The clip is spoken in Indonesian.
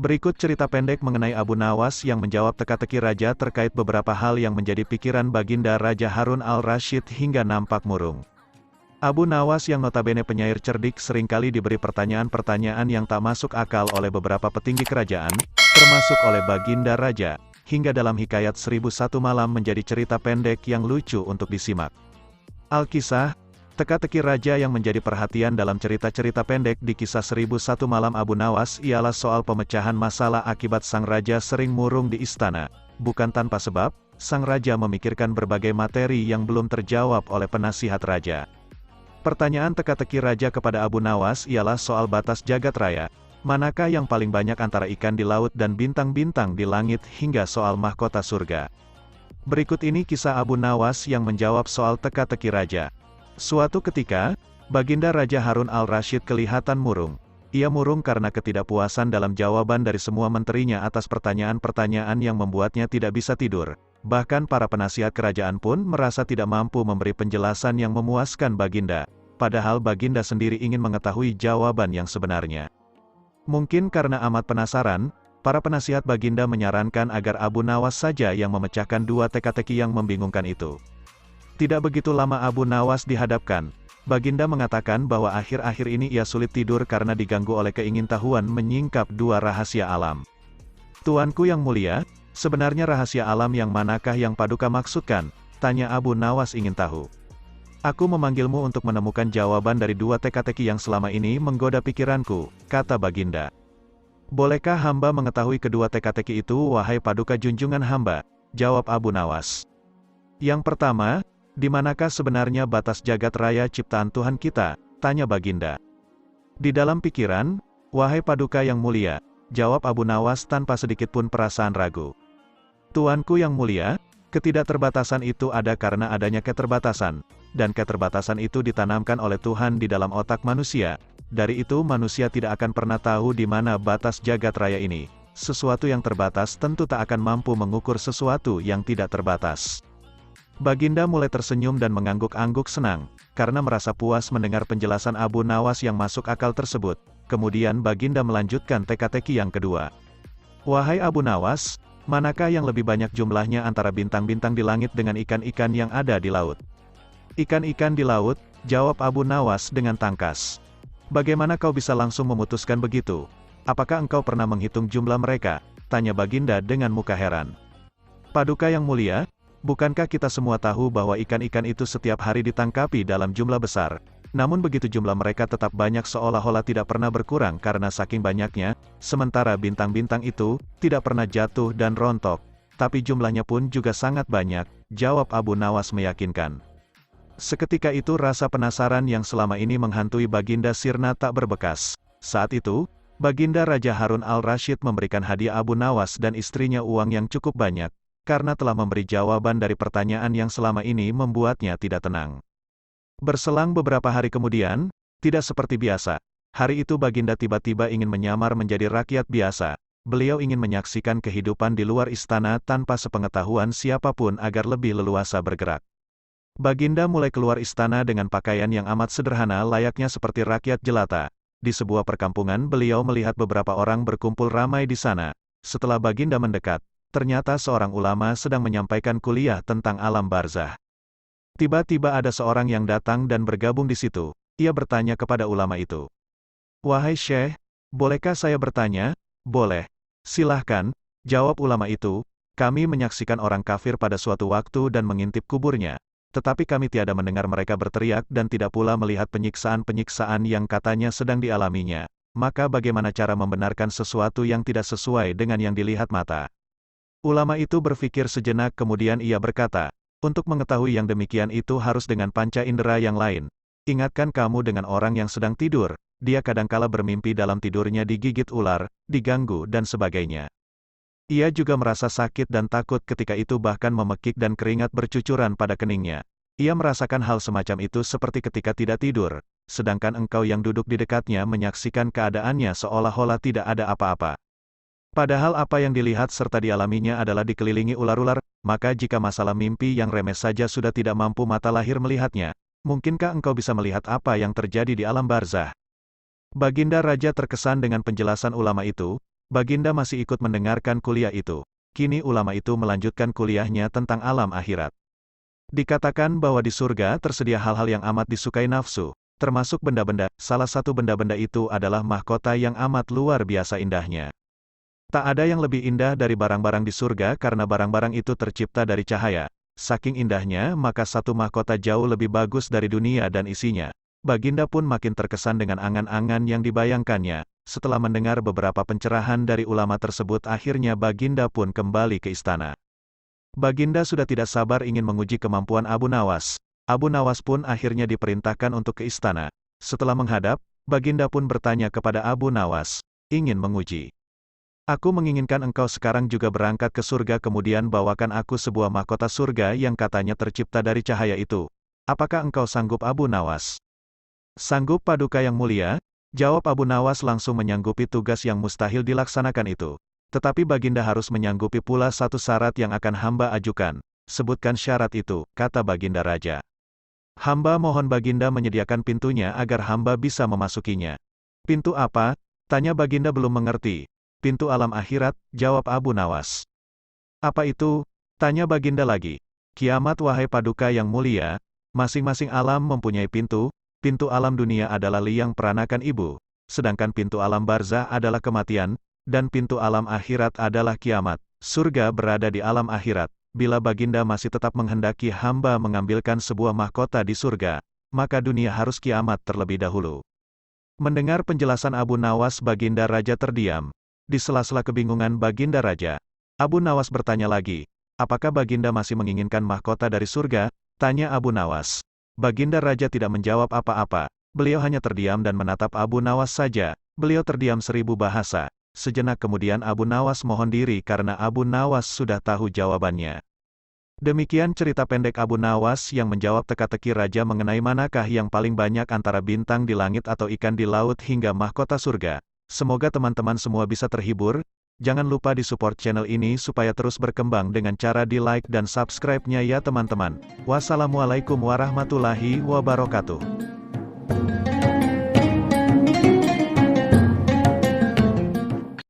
Berikut cerita pendek mengenai Abu Nawas yang menjawab teka-teki raja terkait beberapa hal yang menjadi pikiran Baginda Raja Harun al-Rasyid hingga nampak murung. Abu Nawas yang notabene penyair cerdik seringkali diberi pertanyaan-pertanyaan yang tak masuk akal oleh beberapa petinggi kerajaan, termasuk oleh Baginda Raja, hingga dalam hikayat 1001 Malam menjadi cerita pendek yang lucu untuk disimak. Al-Kisah, teka-teki raja yang menjadi perhatian dalam cerita-cerita pendek di kisah 1001 Malam Abu Nawas ialah soal pemecahan masalah akibat sang raja sering murung di istana. Bukan tanpa sebab, sang raja memikirkan berbagai materi yang belum terjawab oleh penasihat raja. Pertanyaan teka-teki raja kepada Abu Nawas ialah soal batas jagat raya. Manakah yang paling banyak antara ikan di laut dan bintang-bintang di langit hingga soal mahkota surga. Berikut ini kisah Abu Nawas yang menjawab soal teka-teki raja. Suatu ketika, Baginda Raja Harun al-Rasyid kelihatan murung. Ia murung karena ketidakpuasan dalam jawaban dari semua menterinya atas pertanyaan-pertanyaan yang membuatnya tidak bisa tidur. Bahkan para penasihat kerajaan pun merasa tidak mampu memberi penjelasan yang memuaskan Baginda. Padahal Baginda sendiri ingin mengetahui jawaban yang sebenarnya. Mungkin karena amat penasaran, para penasihat Baginda menyarankan agar Abu Nawas saja yang memecahkan dua teka-teki yang membingungkan itu. Tidak begitu lama Abu Nawas dihadapkan. Baginda mengatakan bahwa akhir-akhir ini ia sulit tidur karena diganggu oleh keingintahuan menyingkap dua rahasia alam. Tuanku yang mulia, sebenarnya rahasia alam yang manakah yang Paduka maksudkan? Tanya Abu Nawas ingin tahu. Aku memanggilmu untuk menemukan jawaban dari dua teka-teki yang selama ini menggoda pikiranku, kata Baginda. Bolehkah hamba mengetahui kedua teka-teki itu wahai Paduka junjungan hamba? Jawab Abu Nawas. Yang pertama, di manakah sebenarnya batas jagat raya ciptaan Tuhan kita? Tanya Baginda. Di dalam pikiran, wahai Paduka yang mulia, jawab Abu Nawas tanpa sedikit pun perasaan ragu. Tuanku yang mulia, ketidakterbatasan itu ada karena adanya keterbatasan, dan keterbatasan itu ditanamkan oleh Tuhan di dalam otak manusia. Dari itu manusia tidak akan pernah tahu di mana batas jagat raya ini. Sesuatu yang terbatas tentu tak akan mampu mengukur sesuatu yang tidak terbatas. Baginda mulai tersenyum dan mengangguk-angguk senang, karena merasa puas mendengar penjelasan Abu Nawas yang masuk akal tersebut. Kemudian Baginda melanjutkan teka-teki yang kedua. Wahai Abu Nawas, manakah yang lebih banyak jumlahnya antara bintang-bintang di langit dengan ikan-ikan yang ada di laut? Ikan-ikan di laut, jawab Abu Nawas dengan tangkas. Bagaimana kau bisa langsung memutuskan begitu? Apakah engkau pernah menghitung jumlah mereka? Tanya Baginda dengan muka heran. Paduka yang mulia, bukankah kita semua tahu bahwa ikan-ikan itu setiap hari ditangkapi dalam jumlah besar? Namun begitu jumlah mereka tetap banyak seolah-olah tidak pernah berkurang karena saking banyaknya, sementara bintang-bintang itu tidak pernah jatuh dan rontok. Tapi jumlahnya pun juga sangat banyak, jawab Abu Nawas meyakinkan. Seketika itu rasa penasaran yang selama ini menghantui Baginda sirna tak berbekas. Saat itu, Baginda Raja Harun al-Rasyid memberikan hadiah Abu Nawas dan istrinya uang yang cukup banyak, karena telah memberi jawaban dari pertanyaan yang selama ini membuatnya tidak tenang. Berselang beberapa hari kemudian, tidak seperti biasa, hari itu Baginda tiba-tiba ingin menyamar menjadi rakyat biasa. Beliau ingin menyaksikan kehidupan di luar istana tanpa sepengetahuan siapapun agar lebih leluasa bergerak. Baginda mulai keluar istana dengan pakaian yang amat sederhana layaknya seperti rakyat jelata. Di sebuah perkampungan beliau melihat beberapa orang berkumpul ramai di sana. Setelah Baginda mendekat, ternyata seorang ulama sedang menyampaikan kuliah tentang alam barzah. Tiba-tiba ada seorang yang datang dan bergabung di situ. Ia bertanya kepada ulama itu. Wahai Syekh, bolehkah saya bertanya? Boleh. Silahkan, jawab ulama itu. Kami menyaksikan orang kafir pada suatu waktu dan mengintip kuburnya. Tetapi kami tiada mendengar mereka berteriak dan tidak pula melihat penyiksaan-penyiksaan yang katanya sedang dialaminya. Maka bagaimana cara membenarkan sesuatu yang tidak sesuai dengan yang dilihat mata? Ulama itu berpikir sejenak kemudian ia berkata, untuk mengetahui yang demikian itu harus dengan panca indera yang lain. Ingatkan kamu dengan orang yang sedang tidur, dia kadangkala bermimpi dalam tidurnya digigit ular, diganggu dan sebagainya. Ia juga merasa sakit dan takut ketika itu bahkan memekik dan keringat bercucuran pada keningnya. Ia merasakan hal semacam itu seperti ketika tidak tidur, sedangkan engkau yang duduk di dekatnya menyaksikan keadaannya seolah-olah tidak ada apa-apa. Padahal apa yang dilihat serta dialaminya adalah dikelilingi ular-ular, maka jika masalah mimpi yang remeh saja sudah tidak mampu mata lahir melihatnya, mungkinkah engkau bisa melihat apa yang terjadi di alam barzah? Baginda Raja terkesan dengan penjelasan ulama itu. Baginda masih ikut mendengarkan kuliah itu. Kini ulama itu melanjutkan kuliahnya tentang alam akhirat. Dikatakan bahwa di surga tersedia hal-hal yang amat disukai nafsu, termasuk benda-benda. Salah satu benda-benda itu adalah mahkota yang amat luar biasa indahnya. Tak ada yang lebih indah dari barang-barang di surga karena barang-barang itu tercipta dari cahaya. Saking indahnya, maka satu mahkota jauh lebih bagus dari dunia dan isinya. Baginda pun makin terkesan dengan angan-angan yang dibayangkannya. Setelah mendengar beberapa pencerahan dari ulama tersebut, akhirnya Baginda pun kembali ke istana. Baginda sudah tidak sabar ingin menguji kemampuan Abu Nawas. Abu Nawas pun akhirnya diperintahkan untuk ke istana. Setelah menghadap, Baginda pun bertanya kepada Abu Nawas, ingin menguji. Aku menginginkan engkau sekarang juga berangkat ke surga kemudian bawakan aku sebuah mahkota surga yang katanya tercipta dari cahaya itu. Apakah engkau sanggup Abu Nawas? Sanggup Paduka yang mulia, jawab Abu Nawas langsung menyanggupi tugas yang mustahil dilaksanakan itu. Tetapi Baginda harus menyanggupi pula satu syarat yang akan hamba ajukan. Sebutkan syarat itu, kata Baginda Raja. Hamba mohon Baginda menyediakan pintunya agar hamba bisa memasukinya. Pintu apa? Tanya Baginda belum mengerti. Pintu alam akhirat, jawab Abu Nawas. Apa itu? Tanya Baginda lagi. Kiamat wahai Paduka yang mulia, masing-masing alam mempunyai pintu. Pintu alam dunia adalah liang peranakan ibu, sedangkan pintu alam barzah adalah kematian, dan pintu alam akhirat adalah kiamat. Surga berada di alam akhirat. Bila Baginda masih tetap menghendaki hamba mengambilkan sebuah mahkota di surga, maka dunia harus kiamat terlebih dahulu. Mendengar penjelasan Abu Nawas, Baginda Raja terdiam. Di sela-sela kebingungan Baginda Raja, Abu Nawas bertanya lagi, apakah Baginda masih menginginkan mahkota dari surga? Tanya Abu Nawas. Baginda Raja tidak menjawab apa-apa. Beliau hanya terdiam dan menatap Abu Nawas saja. Beliau terdiam 1000 bahasa. Sejenak kemudian Abu Nawas mohon diri karena Abu Nawas sudah tahu jawabannya. Demikian cerita pendek Abu Nawas yang menjawab teka-teki Raja mengenai manakah yang paling banyak antara bintang di langit atau ikan di laut hingga mahkota surga. Semoga teman-teman semua bisa terhibur. Jangan lupa di-support channel ini supaya terus berkembang dengan cara di-like dan subscribe-nya ya teman-teman. Wassalamualaikum warahmatullahi wabarakatuh.